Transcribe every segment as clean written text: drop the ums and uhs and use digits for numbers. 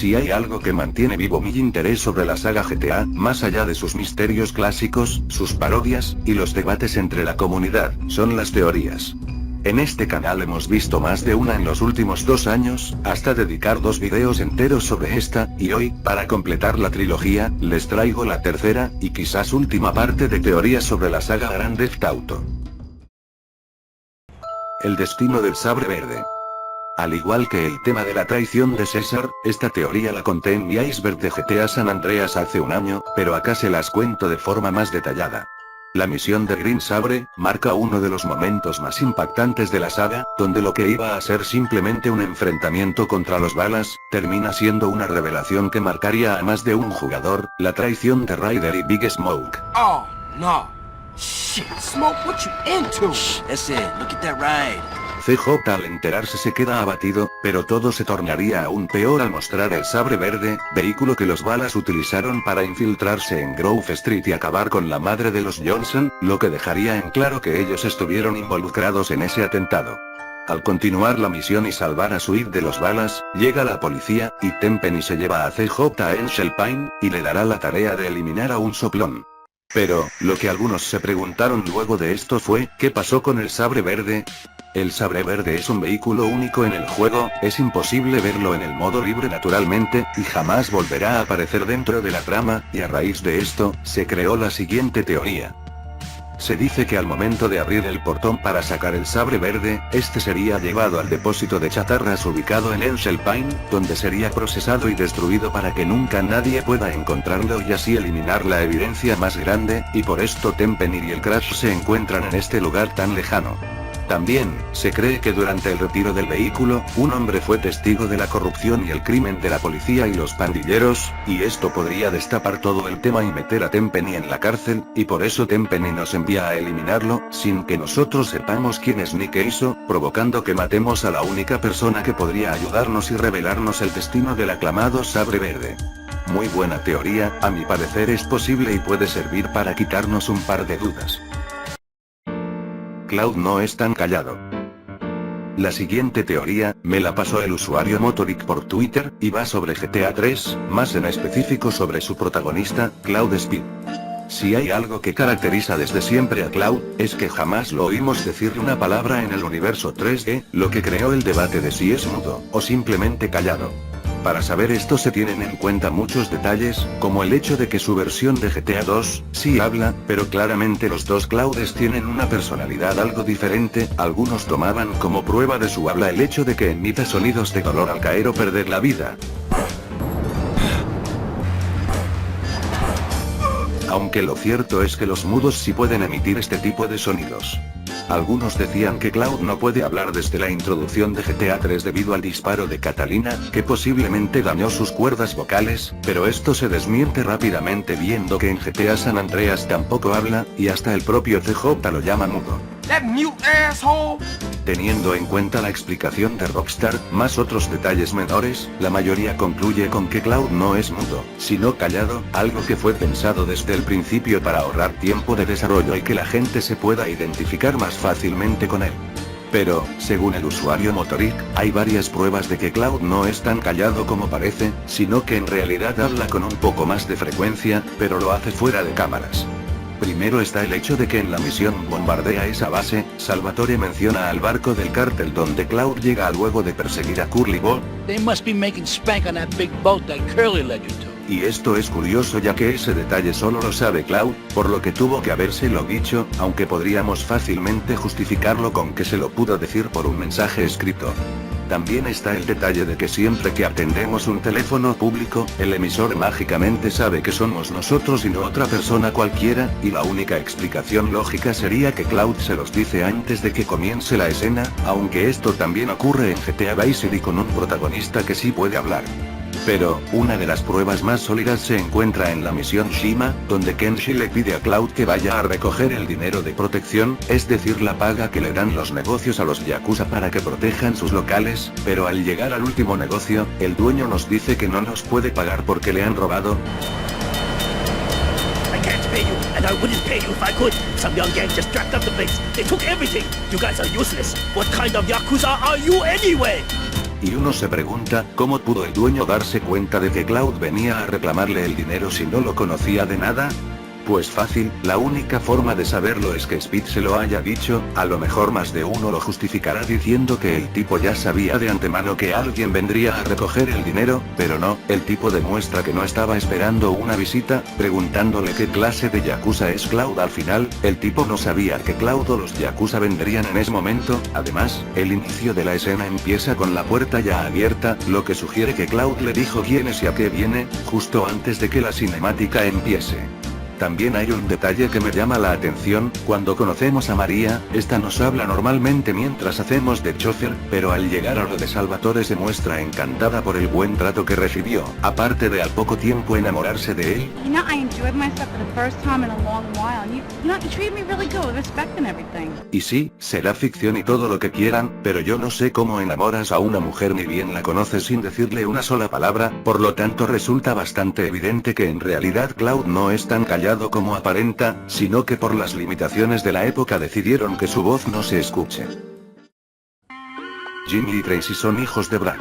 Si hay algo que mantiene vivo mi interés sobre la saga GTA, más allá de sus misterios clásicos, sus parodias, y los debates entre la comunidad, son las teorías. En este canal hemos visto más de una en los últimos 2 años, hasta dedicar 2 videos enteros sobre esta, y hoy, para completar la trilogía, les traigo la tercera, y quizás última parte de teorías sobre la saga Grand Theft Auto. El destino del sabre verde. Al igual que el tema de la traición de César, esta teoría la conté en mi iceberg de GTA San Andreas hace un año, pero acá se las cuento de forma más detallada. La misión de Green Sabre marca uno de los momentos más impactantes de la saga, donde lo que iba a ser simplemente un enfrentamiento contra los balas, termina siendo una revelación que marcaría a más de un jugador, la traición de Ryder y Big Smoke. Oh, no. Shit, Smoke, what you into? Shh, that's it, look at that ride. CJ al enterarse se queda abatido, pero todo se tornaría aún peor al mostrar el sabre verde, vehículo que los balas utilizaron para infiltrarse en Grove Street y acabar con la madre de los Johnson, lo que dejaría en claro que ellos estuvieron involucrados en ese atentado. Al continuar la misión y salvar a Sweet de los balas, llega la policía, y Tenpenny se lleva a CJ a Angel Pine, y le dará la tarea de eliminar a un soplón. Pero, lo que algunos se preguntaron luego de esto fue, ¿qué pasó con el sabre verde? El sabre verde es un vehículo único en el juego, es imposible verlo en el modo libre naturalmente, y jamás volverá a aparecer dentro de la trama, y a raíz de esto, se creó la siguiente teoría. Se dice que al momento de abrir el portón para sacar el sabre verde, este sería llevado al depósito de chatarras ubicado en Angel Pine, donde sería procesado y destruido para que nunca nadie pueda encontrarlo y así eliminar la evidencia más grande, y por esto Tenpenny y el Crash se encuentran en este lugar tan lejano. También, se cree que durante el retiro del vehículo, un hombre fue testigo de la corrupción y el crimen de la policía y los pandilleros, y esto podría destapar todo el tema y meter a Tenpenny en la cárcel, y por eso Tenpenny nos envía a eliminarlo, sin que nosotros sepamos quién es ni qué hizo, provocando que matemos a la única persona que podría ayudarnos y revelarnos el destino del aclamado sabre verde. Muy buena teoría, a mi parecer es posible y puede servir para quitarnos un par de dudas. Cloud no es tan callado. La siguiente teoría, me la pasó el usuario Motoric por Twitter, y va sobre GTA 3, más en específico sobre su protagonista, Cloud Speed. Si hay algo que caracteriza desde siempre a Cloud, es que jamás lo oímos decir una palabra en el universo 3D, lo que creó el debate de si es mudo, o simplemente callado. Para saber esto se tienen en cuenta muchos detalles, como el hecho de que su versión de GTA 2, sí habla, pero claramente los dos Clouds tienen una personalidad algo diferente, algunos tomaban como prueba de su habla el hecho de que emita sonidos de dolor al caer o perder la vida. Aunque lo cierto es que los mudos sí pueden emitir este tipo de sonidos. Algunos decían que Cloud no puede hablar desde la introducción de GTA 3 debido al disparo de Catalina, que posiblemente dañó sus cuerdas vocales, pero esto se desmiente rápidamente viendo que en GTA San Andreas tampoco habla, y hasta el propio CJ lo llama mudo. Teniendo en cuenta la explicación de Rockstar, más otros detalles menores, la mayoría concluye con que Cloud no es mudo, sino callado, algo que fue pensado desde el principio para ahorrar tiempo de desarrollo y que la gente se pueda identificar más fácilmente con él. Pero, según el usuario Motoric, hay varias pruebas de que Cloud no es tan callado como parece, sino que en realidad habla con un poco más de frecuencia, pero lo hace fuera de cámaras. Primero está el hecho de que en la misión bombardea esa base, Salvatore menciona al barco del cártel donde Cloud llega luego de perseguir a Curly Boy. They must be making spank on that big boat that Curly led you to. Y esto es curioso ya que ese detalle solo lo sabe Cloud, por lo que tuvo que habérselo dicho, aunque podríamos fácilmente justificarlo con que se lo pudo decir por un mensaje escrito. También está el detalle de que siempre que atendemos un teléfono público, el emisor mágicamente sabe que somos nosotros y no otra persona cualquiera, y la única explicación lógica sería que Cloud se los dice antes de que comience la escena, aunque esto también ocurre en GTA Vice City con un protagonista que sí puede hablar. Pero, una de las pruebas más sólidas se encuentra en la misión Shima, donde Kenshi le pide a Cloud que vaya a recoger el dinero de protección, es decir la paga que le dan los negocios a los Yakuza para que protejan sus locales, pero al llegar al último negocio, el dueño nos dice que no nos puede pagar porque le han robado. I can't pay you, and I wouldn't pay you if I could. Some young gang just jacked up the place. They took everything. You guys are useless. What kind of Yakuza are you anyway? y uno se pregunta, ¿cómo pudo el dueño darse cuenta de que Cloud venía a reclamarle el dinero si no lo conocía de nada? Pues fácil, la única forma de saberlo es que Speed se lo haya dicho, a lo mejor más de uno lo justificará diciendo que el tipo ya sabía de antemano que alguien vendría a recoger el dinero, pero no, el tipo demuestra que no estaba esperando una visita, preguntándole qué clase de yakuza es Cloud. Al final, el tipo no sabía que Cloud o los yakuza vendrían en ese momento. Además, el inicio de la escena empieza con la puerta ya abierta, lo que sugiere que Cloud le dijo quién es y a qué viene, justo antes de que la cinemática empiece. También hay un detalle que me llama la atención, cuando conocemos a María, esta nos habla normalmente mientras hacemos de chofer, pero al llegar a lo de Salvatore se muestra encantada por el buen trato que recibió, aparte de al poco tiempo enamorarse de él. You know, I enjoyed myself for the first time in a long while, and you treated me really good with respect and everything. Y sí, será ficción y todo lo que quieran, pero yo no sé cómo enamoras a una mujer ni bien la conoces sin decirle una sola palabra, por lo tanto resulta bastante evidente que en realidad Cloud no es tan callado como aparenta, sino que por las limitaciones de la época decidieron que su voz no se escuche. Jimmy y Tracy son hijos de Brad.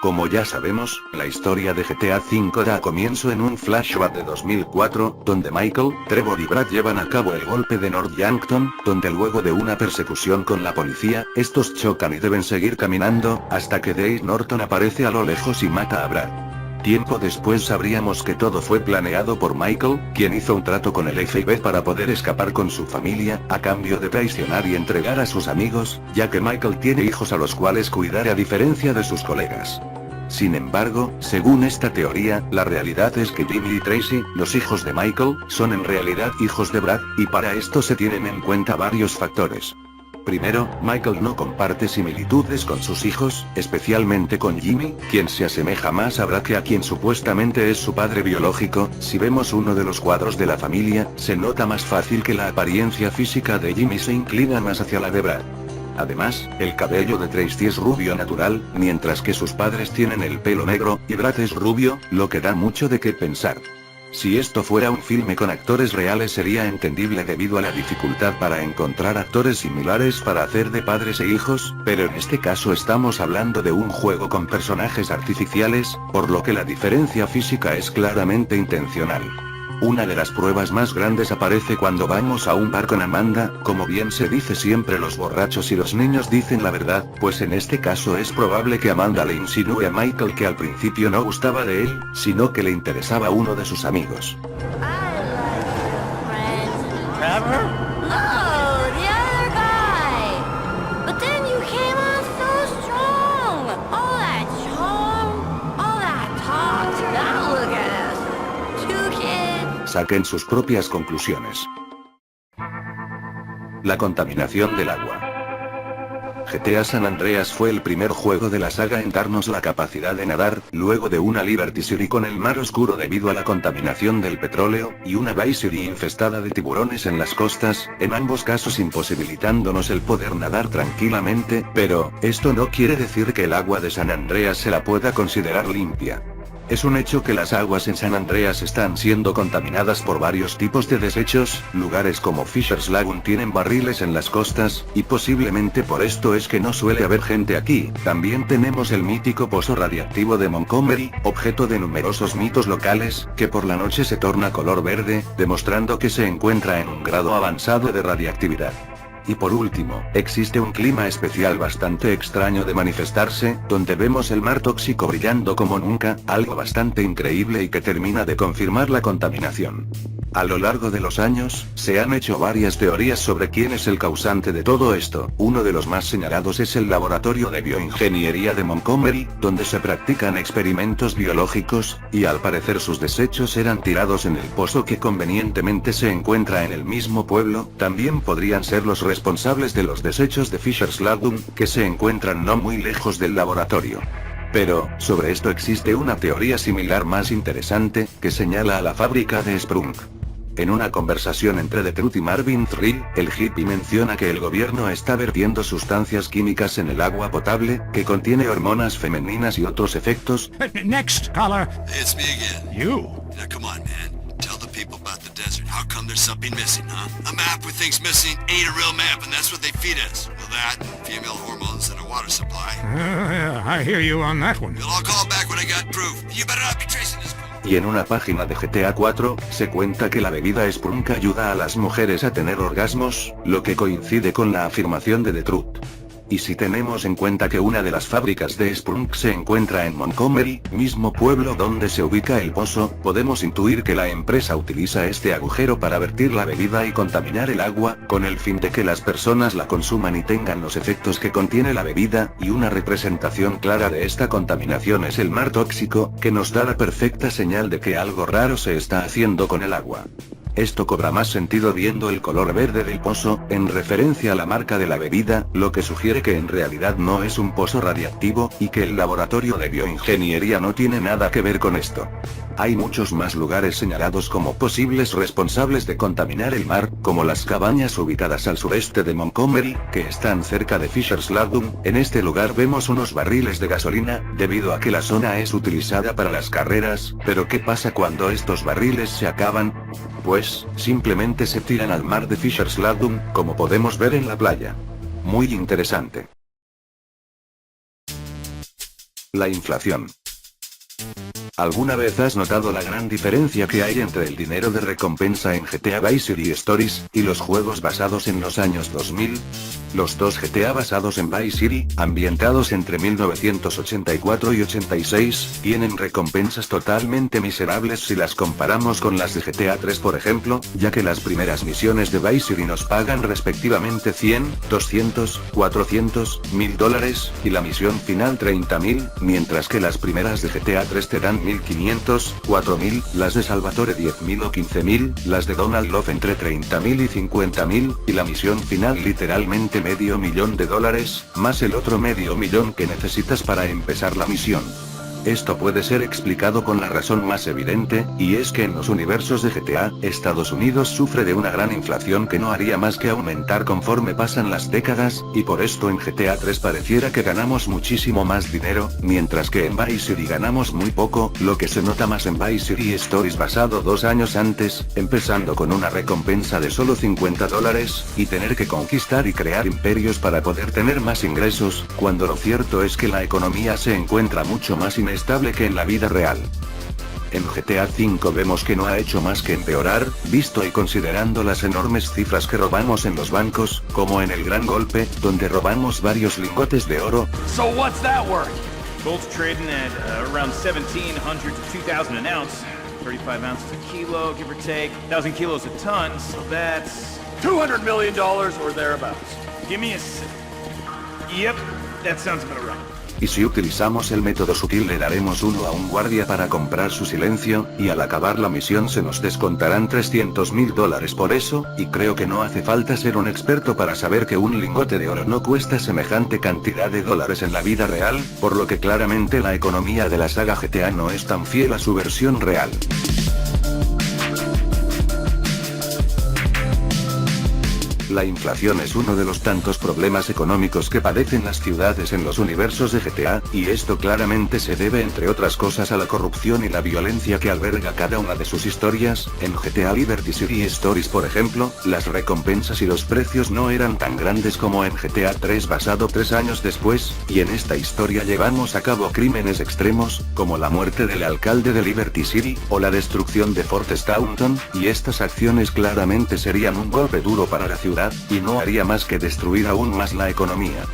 Como ya sabemos, la historia de GTA V da comienzo en un flashback de 2004, donde Michael, Trevor y Brad llevan a cabo el golpe de North Yankton, donde luego de una persecución con la policía, estos chocan y deben seguir caminando, hasta que Dave Norton aparece a lo lejos y mata a Brad. Tiempo después sabríamos que todo fue planeado por Michael, quien hizo un trato con el FBI para poder escapar con su familia, a cambio de traicionar y entregar a sus amigos, ya que Michael tiene hijos a los cuales cuidar a diferencia de sus colegas. Sin embargo, según esta teoría, la realidad es que Jimmy y Tracy, los hijos de Michael, son en realidad hijos de Brad, y para esto se tienen en cuenta varios factores. Primero, Michael no comparte similitudes con sus hijos, especialmente con Jimmy, quien se asemeja más a Brad que a quien supuestamente es su padre biológico. Si vemos uno de los cuadros de la familia, se nota más fácil que la apariencia física de Jimmy se inclina más hacia la de Brad. Además, el cabello de Tracy es rubio natural, mientras que sus padres tienen el pelo negro, y Brad es rubio, lo que da mucho de qué pensar. Si esto fuera un filme con actores reales sería entendible debido a la dificultad para encontrar actores similares para hacer de padres e hijos, pero en este caso estamos hablando de un juego con personajes artificiales, por lo que la diferencia física es claramente intencional. Una de las pruebas más grandes aparece cuando vamos a un bar con Amanda, como bien se dice siempre los borrachos y los niños dicen la verdad, pues en este caso es probable que Amanda le insinúe a Michael que al principio no gustaba de él, sino que le interesaba uno de sus amigos. Saquen sus propias conclusiones. La contaminación del agua. GTA San Andreas fue el primer juego de la saga en darnos la capacidad de nadar, luego de una Liberty City con el mar oscuro debido a la contaminación del petróleo, y una Vice City infestada de tiburones en las costas, en ambos casos imposibilitándonos el poder nadar tranquilamente, pero, esto no quiere decir que el agua de San Andreas se la pueda considerar limpia. Es un hecho que las aguas en San Andreas están siendo contaminadas por varios tipos de desechos, lugares como Fisher's Lagoon tienen barriles en las costas, y posiblemente por esto es que no suele haber gente aquí. También tenemos el mítico pozo radiactivo de Montgomery, objeto de numerosos mitos locales, que por la noche se torna color verde, demostrando que se encuentra en un grado avanzado de radiactividad. Y por último, existe un clima especial bastante extraño de manifestarse, donde vemos el mar tóxico brillando como nunca, algo bastante increíble y que termina de confirmar la contaminación. A lo largo de los años, se han hecho varias teorías sobre quién es el causante de todo esto. Uno de los más señalados es el Laboratorio de Bioingeniería de Montgomery, donde se practican experimentos biológicos, y al parecer sus desechos eran tirados en el pozo que convenientemente se encuentra en el mismo pueblo. También podrían ser los responsables de los desechos de Fisher's Lagoon, que se encuentran no muy lejos del laboratorio. Pero, sobre esto existe una teoría similar más interesante, que señala a la fábrica de Sprunk. En una conversación entre The Truth y Marvin Thrill, el hippie menciona que el gobierno está vertiendo sustancias químicas en el agua potable, que contiene hormonas femeninas y otros efectos. Next caller. It's me again. You. Now come on, man. Tell the people about the desert. How come there's something missing, huh? A map with things missing ain't a real map, and that's what they feed us. Well, that, female hormones, and a water supply. Yeah, I hear you on that one. You'll all call back when I got proof. You better not be tracing this. Y en una página de GTA 4, se cuenta que la bebida Sprunk ayuda a las mujeres a tener orgasmos, lo que coincide con la afirmación de The Truth. Y si tenemos en cuenta que una de las fábricas de Sprunk se encuentra en Montgomery, mismo pueblo donde se ubica el pozo, podemos intuir que la empresa utiliza este agujero para vertir la bebida y contaminar el agua, con el fin de que las personas la consuman y tengan los efectos que contiene la bebida, y una representación clara de esta contaminación es el mar tóxico, que nos da la perfecta señal de que algo raro se está haciendo con el agua. Esto cobra más sentido viendo el color verde del pozo, en referencia a la marca de la bebida, lo que sugiere que en realidad no es un pozo radiactivo, y que el laboratorio de bioingeniería no tiene nada que ver con esto. Hay muchos más lugares señalados como posibles responsables de contaminar el mar, como las cabañas ubicadas al sureste de Montgomery, que están cerca de Fisher's Lagoon. En este lugar vemos unos barriles de gasolina, debido a que la zona es utilizada para las carreras, pero ¿qué pasa cuando estos barriles se acaban? Pues, simplemente se tiran al mar de Fisher's Lagoon, como podemos ver en la playa. Muy interesante. La inflación. ¿Alguna vez has notado la gran diferencia que hay entre el dinero de recompensa en GTA Vice City Stories, y los juegos basados en los años 2000? Los dos GTA basados en Vice City, ambientados entre 1984 y 86, tienen recompensas totalmente miserables si las comparamos con las de GTA 3 por ejemplo, ya que las primeras misiones de Vice City nos pagan respectivamente 100, 200, 400, $1000, y la misión final 30.000, mientras que las primeras de GTA 3 te dan 1500, 4000, las de Salvatore 10.000 o 15.000, las de Donald Love entre 30.000 y 50.000, y la misión final literalmente $500,000, más el otro $500,000 que necesitas para empezar la misión. Esto puede ser explicado con la razón más evidente, y es que en los universos de GTA, Estados Unidos sufre de una gran inflación que no haría más que aumentar conforme pasan las décadas, y por esto en GTA 3 pareciera que ganamos muchísimo más dinero, mientras que en Vice City ganamos muy poco, lo que se nota más en Vice City Stories basado 2 años antes, empezando con una recompensa de solo $50, y tener que conquistar y crear imperios para poder tener más ingresos, cuando lo cierto es que la economía se encuentra mucho más inestable que en la vida real. En GTA V vemos que no ha hecho más que empeorar, visto y considerando las enormes cifras que robamos en los bancos, como en el Gran Golpe, donde robamos varios lingotes de oro. So what's that worth? Gold's trading at around 1,700 to 2,000 an ounce. 35 ounces a kilo, give or take. 1,000 kilos a ton, so that's $200 million or thereabouts. Give me a sec. Yep, that sounds about right. Y si utilizamos el método sutil le daremos uno a un guardia para comprar su silencio, y al acabar la misión se nos descontarán $300,000 por eso, y creo que no hace falta ser un experto para saber que un lingote de oro no cuesta semejante cantidad de dólares en la vida real, por lo que claramente la economía de la saga GTA no es tan fiel a su versión real. La inflación es uno de los tantos problemas económicos que padecen las ciudades en los universos de GTA, y esto claramente se debe entre otras cosas a la corrupción y la violencia que alberga cada una de sus historias. En GTA Liberty City Stories por ejemplo, las recompensas y los precios no eran tan grandes como en GTA 3 basado 3 años después, y en esta historia llevamos a cabo crímenes extremos, como la muerte del alcalde de Liberty City, o la destrucción de Fort Staunton, y estas acciones claramente serían un golpe duro para la ciudad, y no haría más que destruir aún más la economía.